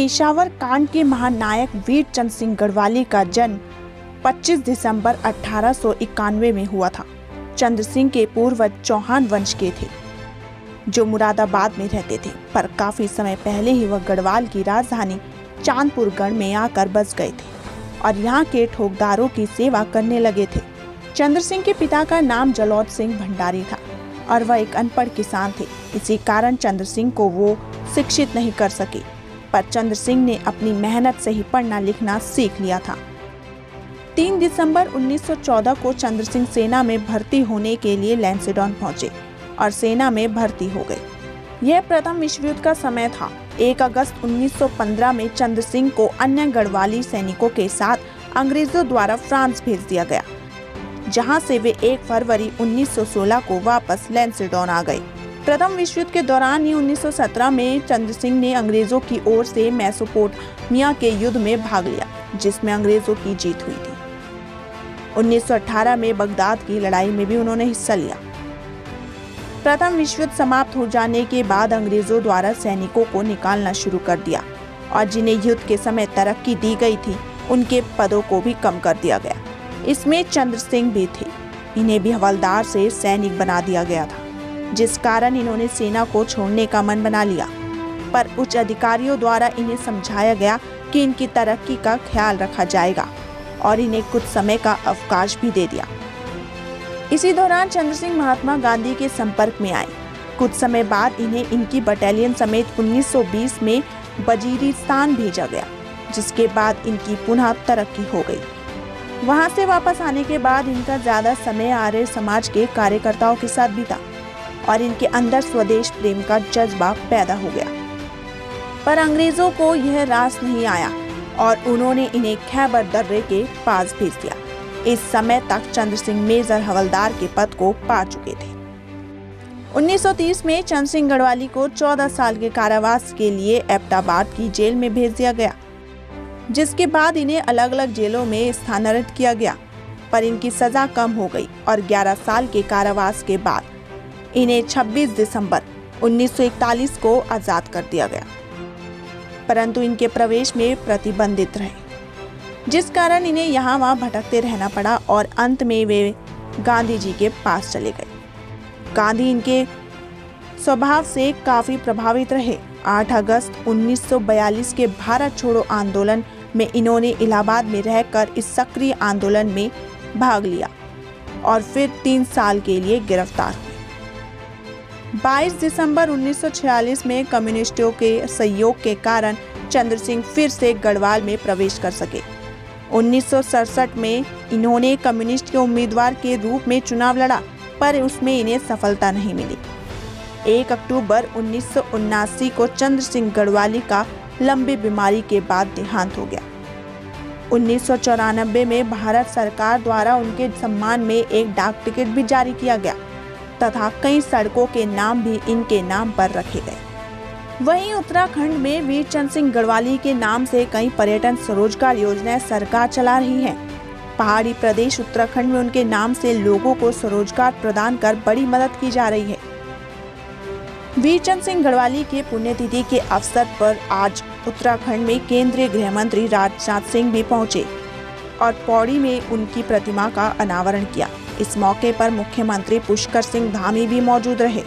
पेशावर कांड के महानायक वीर चंद सिंह गढ़वाली का जन्म 25 दिसंबर 1891 में हुआ था। चंद्र सिंह के पूर्वज चौहान वंश के थे जो मुरादाबाद में रहते थे, पर काफी समय पहले ही वह गढ़वाल की राजधानी चांदपुरगढ़ में आकर बस गए थे और यहाँ के ठोकदारों की सेवा करने लगे थे। चंद्र सिंह के पिता का नाम जलौद सिंह भंडारी था और वह एक अनपढ़ किसान थे। इसी कारण चंद्र सिंह को वो शिक्षित नहीं कर सके, पर चंद्र सिंह ने अपनी मेहनत से ही पढ़ना लिखना सीख लिया था। 3 दिसंबर 1914 को चंद्र सिंह सेना में भर्ती होने के लिए लैंसेडॉन पहुंचे और सेना में भर्ती हो गए। यह प्रथम विश्व युद्ध का समय था। 1 अगस्त 1915 में चंद्र सिंह को अन्य गढ़वाली सैनिकों के साथ अंग्रेजों द्वारा फ्रांस भेज दिया गया, जहां से वे 1 फरवरी 1916 को वापस लैंसेडॉन आ गए। प्रथम विश्व युद्ध के दौरान ही 1917 में चंद्र सिंह ने अंग्रेजों की ओर से मेसोपोटामिया के युद्ध में भाग लिया, जिसमें अंग्रेजों की जीत हुई थी। 1918 में बगदाद की लड़ाई में भी उन्होंने हिस्सा लिया। प्रथम विश्व युद्ध समाप्त हो जाने के बाद अंग्रेजों द्वारा सैनिकों को निकालना शुरू कर दिया और जिन्हें युद्ध के समय तरक्की दी गई थी, उनके पदों को भी कम कर दिया गया। इसमें चंद्र सिंह भी थे। इन्हें भी हवलदार से सैनिक बना दिया गया था, जिस कारण इन्होंने सेना को छोड़ने का मन बना लिया, पर उच्च अधिकारियों द्वारा इन्हें समझाया गया कि इनकी तरक्की का ख्याल रखा जाएगा और इन्हें कुछ समय का अवकाश भी दे दिया। इसी दौरान चंद्र सिंह महात्मा गांधी के संपर्क में आए। कुछ समय बाद इन्हें इनकी बटालियन समेत 1920 में वजीरिस्तान भेजा गया, जिसके बाद इनकी पुनः तरक्की हो गई। वहां से वापस आने के बाद इनका ज्यादा समय आर्य समाज के कार्यकर्ताओं के साथ बीता और इनके अंदर स्वदेश प्रेम का जज्बा पैदा हो गया। पर अंग्रेजों को यह रास नहीं आया और उन्होंने इन्हें खैबर दर्रे के पास भेज दिया। इस समय तक चंद्र सिंह मेजर हवलदार के पद को पा चुके थे। 1930 में चंद्र सिंह गढ़वाली को 14 साल के कारावास के लिए एबटाबाद की जेल में भेज दिया गया, जिसके बाद इन्हें अलग अलग जेलों में स्थानांतरित किया गया, पर इनकी सजा कम हो गई और 11 साल के कारावास के बाद इन्हें 26 दिसंबर 1941 को आजाद कर दिया गया, परंतु इनके प्रवेश में प्रतिबंधित रहे, जिस कारण इन्हें यहाँ वहाँ भटकते रहना पड़ा और अंत में वे गांधी जी के पास चले गए। गांधी इनके स्वभाव से काफी प्रभावित रहे। 8 अगस्त 1942 के भारत छोड़ो आंदोलन में इन्होंने इलाहाबाद में रहकर इस सक्रिय आंदोलन में भाग लिया और फिर 3 साल के लिए गिरफ्तार हुए। 22 दिसंबर 1946 में कम्युनिस्टों के सहयोग के कारण चंद्र सिंह फिर से गढ़वाल में प्रवेश कर सके। 1967 में इन्होंने कम्युनिस्ट के उम्मीदवार के रूप में चुनाव लड़ा, पर उसमें इन्हें सफलता नहीं मिली। 1 अक्टूबर 1979 को चंद्र सिंह गढ़वाली का लंबी बीमारी के बाद देहांत हो गया। 1994 में भारत सरकार द्वारा उनके सम्मान में एक डाक टिकट भी जारी किया गया तथा कई सड़कों के नाम भी इनके नाम पर रखे गए। वहीं उत्तराखंड में वीर चंद सिंह गढ़वाली के नाम से कई पर्यटन स्वरोजगार योजनाएं सरकार चला रही है। पहाड़ी प्रदेश उत्तराखंड में उनके नाम से लोगों को स्वरोजगार प्रदान कर बड़ी मदद की जा रही है। वीर चंद सिंह गढ़वाली के पुण्यतिथि के अवसर पर आज उत्तराखंड में केंद्रीय गृह मंत्री राजनाथ सिंह भी पहुंचे और पौड़ी में उनकी प्रतिमा का अनावरण किया। इस मौके पर मुख्यमंत्री पुष्कर सिंह धामी भी मौजूद रहे।